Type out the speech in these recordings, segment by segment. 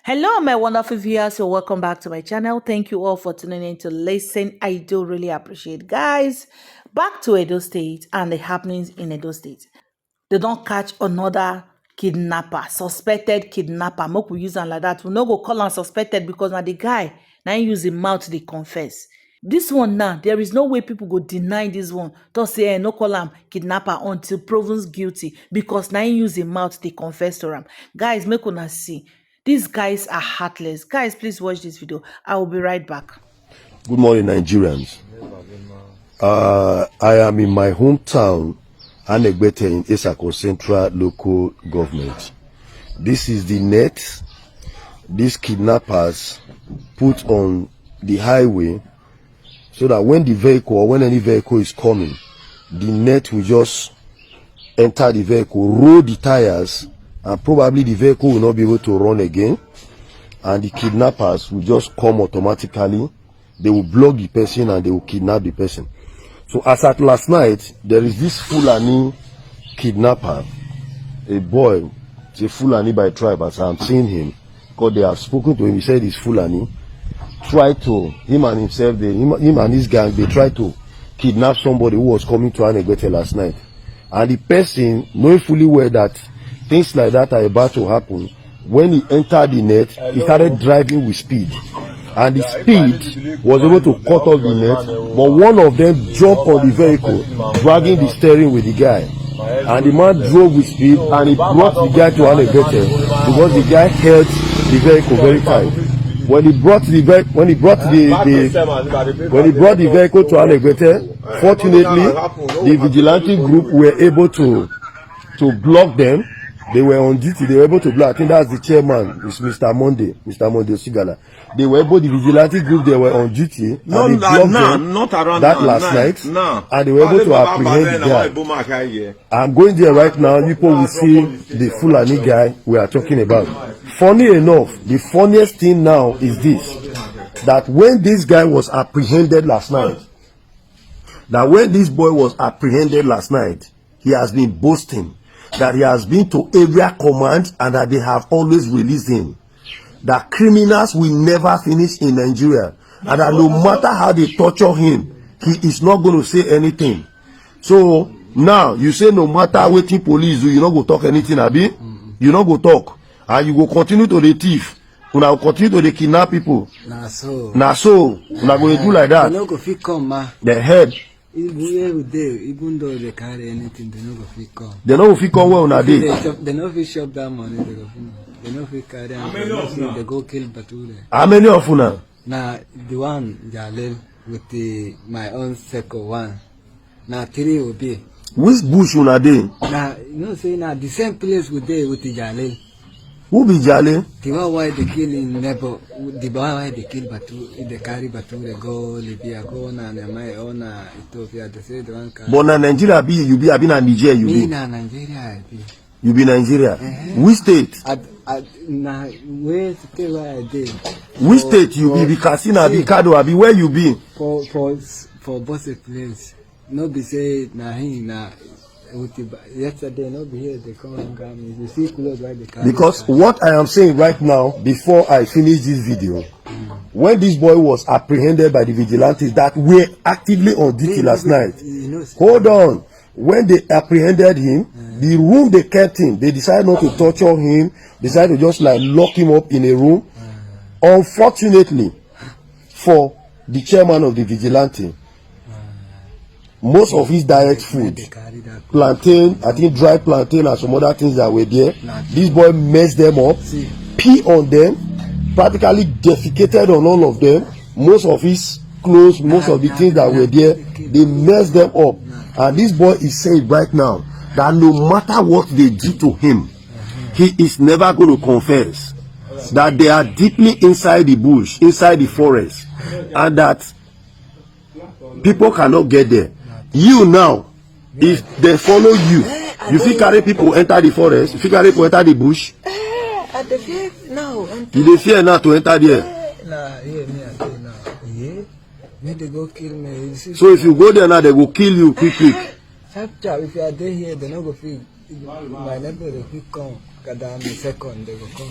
Hello, my wonderful viewers. So welcome back to my channel. Thank you all for tuning in to listen. I do really appreciate, guys. Back to Edo State and the happenings in Edo State. They don't catch another kidnapper, suspected kidnapper. Make we use am like that. We no go call am suspected because now the guy now use him mouth they confess. This one now, there is no way people go deny this one. Don't say no call am kidnapper until proven guilty because now he use him mouth they confess to him. Guys, make una see. These guys are heartless. Guys, please watch this video. I will be right back. Good morning, Nigerians. I am in my hometown, Anegbete, in Isako Central Local Government. This is the net these kidnappers put on the highway so that when the vehicle or when any vehicle is coming, the net will just enter the vehicle, roll the tires, and probably the vehicle will not be able to run again, and the kidnappers will just come automatically. They will block the person and they will kidnap the person. So as at last night, there is this Fulani kidnapper, a boy, it's a Fulani by tribe as I'm seeing him, because they have spoken to him. He said he's Fulani. Him and himself, him and his gang, they tried to kidnap somebody who was coming to Anegbete last night. And the person, knowing fully well that things like that are about to happen, when he entered the net, he started driving with speed. And the speed was able to cut off the net, but one of them jumped on the vehicle, dragging the steering with the guy. And the man drove with speed and he brought the guy to Anegbete because the guy held the vehicle very tight. When he brought the vehicle to Anegbete, fortunately, the vigilante group were able to block them. They were on duty. They were able to block. I think that's the chairman, it's Mr. Monday Sigala. They were able, the vigilante group, they were on duty. And they blocked them not around that last night. And they were able to apprehend the guy. I'm going there right now. People will see the Fulani guy we are talking about. Funny enough, the funniest thing now is this, that when this guy was apprehended last night, he has been boasting that he has been to area command and that they have always released him. That criminals will never finish in Nigeria, and that no matter how they torture him, he is not going to say anything. So now you say no matter waiting police do, you not go talk anything, Abi. You not go talk, and you go continue to the thief. You now continue to the kidnap people. Now so you not going to do like that. They no go fit come, ma. The head. Even though they carry anything, they no go fit come. They no go fit come well on day. They no fit shop that money. They no fit carry. They go kill Bature. How many of you now? Now the one Jalil with my own second one. Now 3 will be. Which bush una dey? Now you know say now the same place with the Jalil. Who be Jale? The one why they kill in Nebo, the one why they kill Batu, they carry Batu, they go Libya, go na Nemai, Ethiopia, they say the one carry. But na Nigeria be, you be, I be na Nigeria, you be. Me na Nigeria, I be. You be Nigeria. Which state? Na where state where I dey. Which state you be? Be Katsina, be Kado, be where you be? For both place. No be say na him na. Yesterday, no be here, they come and come. You see clothes why they carry. Because what I am saying right now, before I finish this video, when this boy was apprehended by the vigilantes that were actively on duty last night, hold on, when they apprehended him, the room they kept him, they decided not to torture him, decided to just like lock him up in a room. Unfortunately, for the chairman of the vigilante, most of his diet food, plantain, I think dry plantain and some other things that were there, this boy messed them up, pee on them, practically defecated on all of them. Most of his clothes, most of the things that were there, they messed them up. And this boy is saying right now that no matter what they do to him, he is never going to confess. That they are deeply inside the bush, inside the forest, and that people cannot get there. You now, if they follow you, you fit carry people enter the forest, you fit carry people enter the bush. At the fear now. You dey fear now to enter there. Nah, yeah, me I say now. Yeah, me they go kill me. So if you go there now, they will kill you quick. If you are there here, they no go feel. My neighbor they fit come. Kada me second they go come.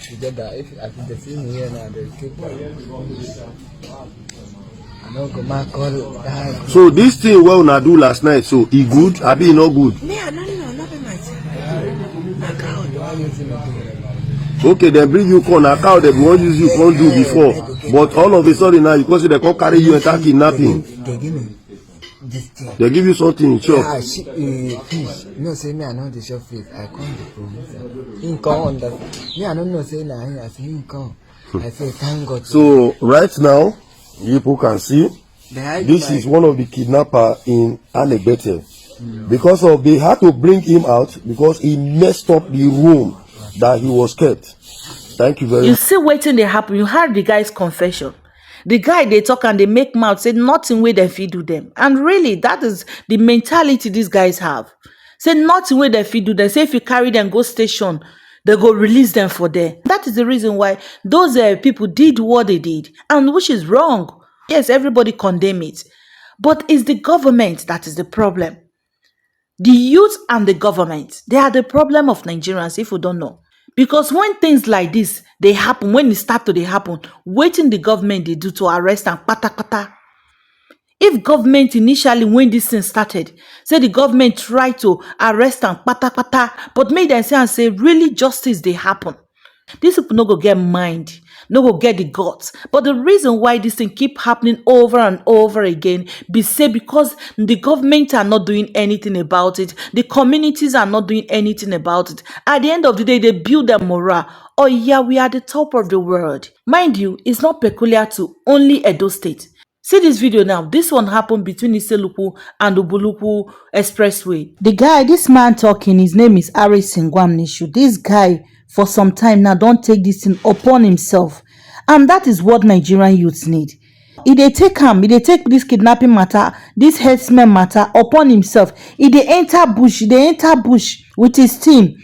together. If I think the same here now, they keep. I know go my call that. So this thing what una do last night, so he good? I be not good. Me, I don't know, nothing myself. I can't do anything. Okay, they bring you corn, a cow they won't use you can't do before. But all of a sudden now, you say they can't carry you and start kidnapping. They give me this thing. They give you something in shop. Yeah, fish. No, say me, I know the shop fish. I come the promoter. He come on that. Me, I don't know, say nah, I say he come. I say thank God. So right now, people can see this is one of the kidnapper in Anegbete. Because of they had to bring him out because he messed up the room that he was kept. Thank you very much. You see waiting they happen. You heard the guy's confession. The guy they talk and they make mouth say nothing way they feed do them. And really, that is the mentality these guys have. Say nothing way they feed do them. Say if you carry them go station, they go release them for there. That is the reason why those people did what they did, and which is wrong. Yes, everybody condemn it, but it's the government that is the problem. The youth and the government, they are the problem of Nigerians, if you don't know. Because when things like this, they happen, when it start to they happen, waiting the government they do to arrest and pata. If government initially, when this thing started, say the government try to arrest and pata, but made them say and say, really justice they happen. These people no go get mind, no go get the guts. But the reason why this thing keep happening over and over again be say because the government are not doing anything about it. The communities are not doing anything about it. At the end of the day, they build their morale. Oh yeah, we are the top of the world. Mind you, it's not peculiar to only Edo State. See this video now. This one happened between Iseluku and Ubuluku Expressway. The guy, this man talking, his name is Ari Singwam Nishu. This guy, for some time now, don't take this thing upon himself. And that is what Nigerian youths need. If they take this kidnapping matter, this herdsmen matter upon himself. If they enter bush with his team.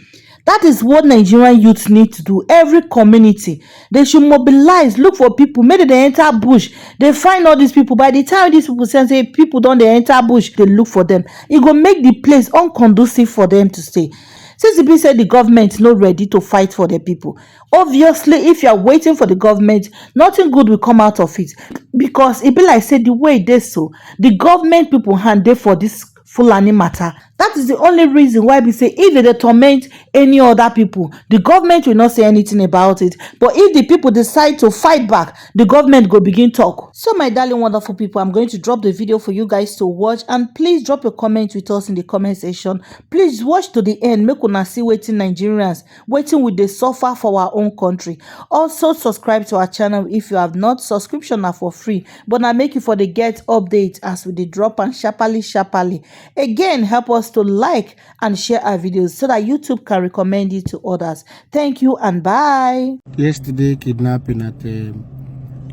That is what Nigerian youths need to do. Every community, they should mobilize, look for people. Maybe they enter bush, they find all these people. By the time these people say people don't they enter bush, they look for them. It will make the place unconducive for them to stay. Since the people said the government is not ready to fight for the people, obviously, if you are waiting for the government, nothing good will come out of it. Because it be like say the way they so, the government people hand there for this Fulani matter. That is the only reason why we say if they torment any other people, the government will not say anything about it. But if the people decide to fight back, the government will begin talk. So my darling wonderful people, I'm going to drop the video for you guys to watch, and please drop your comment with us in the comment section. Please watch to the end. Make una see waiting Nigerians, waiting with the suffer for our own country. Also subscribe to our channel if you have not. Subscription are for free, but I make you for the get update as we dey drop and sharply. Again, help us to like and share our videos so that YouTube can recommend it to others. Thank you and bye. Yesterday, kidnapping at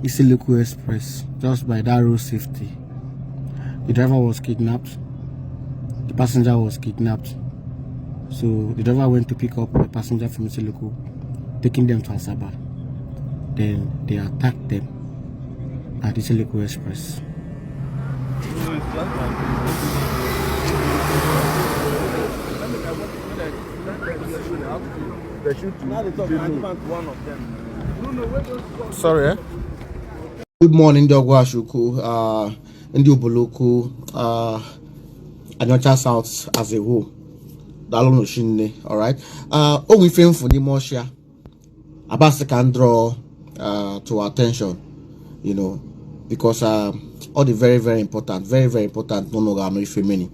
Isiluku Express, just by that road safety. The driver was kidnapped. The passenger was kidnapped. So the driver went to pick up the passenger from Isiluku, taking them to Asaba. Then they attacked them at Isiluku Express. Sorry, eh? Good morning, Dogwashuku, Ndi Ubuluku, Anyocha South as a whole. Dalono Shinne, alright. We film for the Moshia. Abasa can draw to our attention, you know, because all the very important monogamy family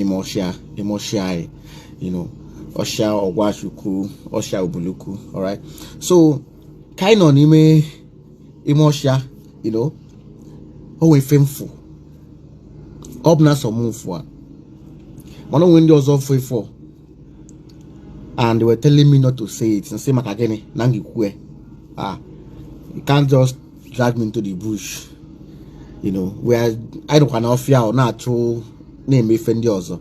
Moshia, you know. Osha Ogwashuku, Osha Ubuluku, alright. So kind of Imosha, you know, always fameful. Obna some move for one windows of for, and they were telling me not to say it and say Makagene, Nangi Kwe. You can't just drag me into the bush, you know, where I don't want to fear or not to name me Fendiozo.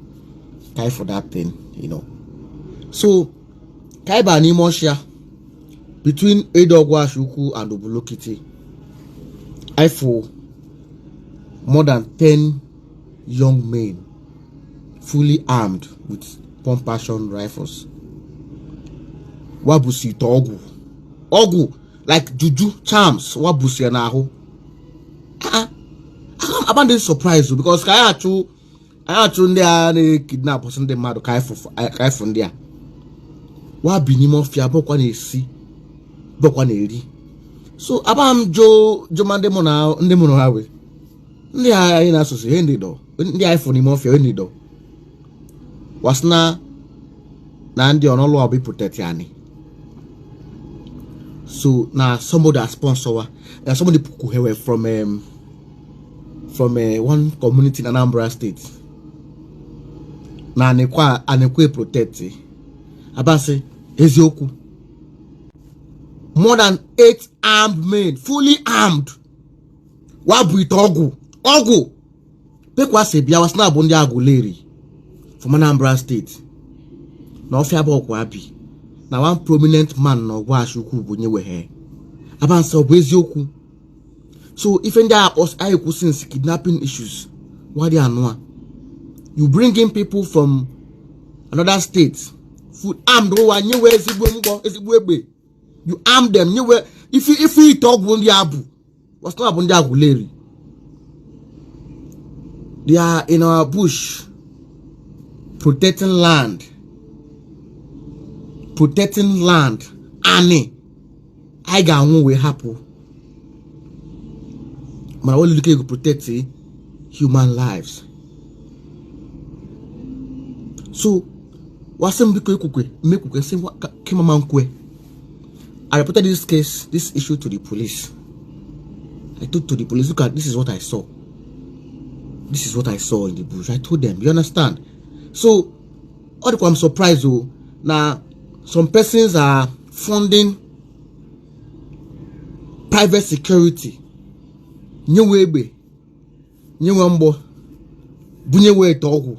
Kai for that thing, you know. So, Kaiba Nimosha between Edogwashuku and Ubulukiti, I for more than 10 young men fully armed with pump action rifles. Wabusi Togu, Ogu, like juju charms, what busia na ho. I'm about this surprise because I actually they kidnappers and the mad kai from there. What be nimo fia bokwa na esi bokwa na eri. So abam jo mande mo na ndi mo na we. Ndi a na so se ndi do. Ndi iPhone nimo fia ndi do. Wasna na ndi onolo obi protect yani. So now somebody that sponsor somebody who from one community in Anambra State. Na anekwa protect. Abase ezioku. More than 8 armed men, fully armed. Wabu it ogu. Pekwa sebia was na bondi aguleri from Anambra State. Na ofiaba okwabi. Na one prominent man no Washuku bunyewe he. Abansa obezioku. So if there are us since kidnapping issues, what they are no. You bring in people from another state, food armed you arm them. If we talk bundi abu, what's not bundi aguleri? They are in our bush protecting land. Ani I got one way happen. Man, I will look at protect human lives. So, what's some make say what came among I reported this issue to the police. I told to the police, look at this is what I saw. This is what I saw in the bush. I told them, you understand? So, I'm surprised though. Now, some persons are funding private security. Nyewebe, nyewambo, bunyewe togu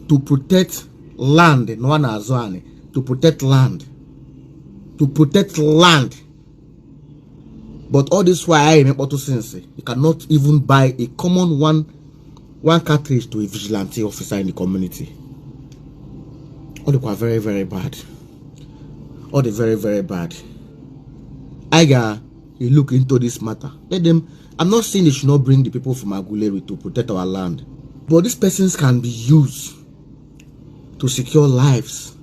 to protect land. No one has one to protect land. But all this why I remember to say you cannot even buy a common one cartridge to a vigilante officer in the community. All the very, very bad. All the very, very bad. I got you look into this matter. Let them. I'm not saying they should not bring the people from Aguleri to protect our land, but these persons can be used to secure lives.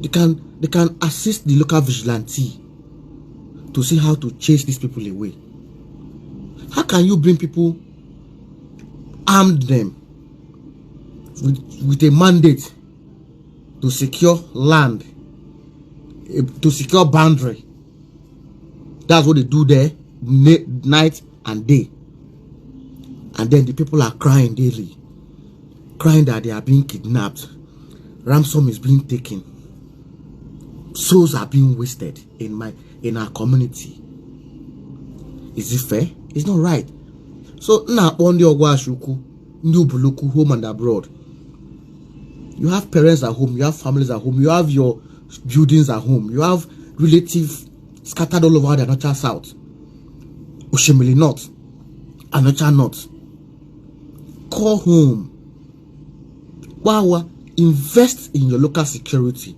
They can assist the local vigilante to see how to chase these people away. How can you bring people, arm them with a mandate to secure land, to secure boundary? That's what they do there, night and day. And then the people are crying daily, crying that they are being kidnapped, ransom is being taken, souls are being wasted in our community. Is it fair? It's not right. So now on the Ogwashuku, New Buluku, home and abroad. You have parents at home, you have families at home, you have your buildings at home, you have relatives scattered all over the Anocha South, Oshimili North, Anocha North. Call home. Wow, invest in your local security.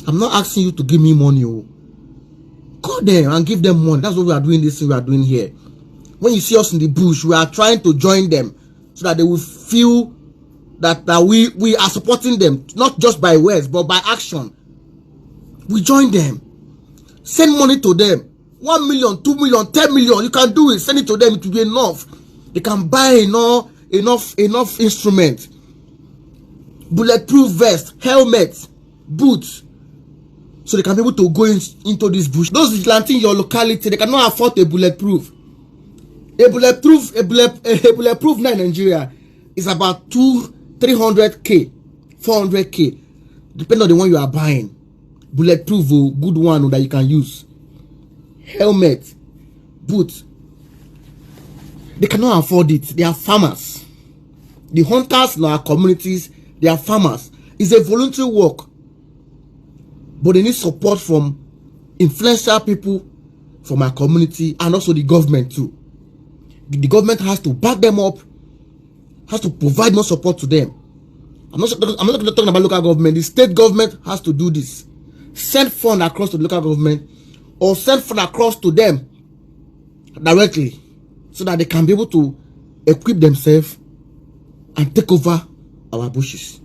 I'm not asking you to give me money. Call them and give them money. That's what we are doing. This thing we are doing here. When you see us in the bush, we are trying to join them so that they will feel that we are supporting them, not just by words but by action. We join them. Send money to them. 1 million, 2 million, 10 million. You can do it. Send it to them. It will be enough. They can buy enough instruments, bulletproof vest, helmets, boots, so they can be able to go into this bush. Those vigilantes in your locality, they cannot afford a bulletproof. A bulletproof now in Nigeria is about 300k, 400k, depending on the one you are buying. Bulletproof, good one that you can use. Helmet, boots. They cannot afford it. They are farmers. The hunters in our communities, they are farmers. It's a voluntary work, but they need support from influential people from our community and also the government too. The government has to back them up, has to provide more support to them. I'm not talking about local government. The state government has to do this. send fund across to the local government or send fund across to them directly so that they can be able to equip themselves and take over our bushes.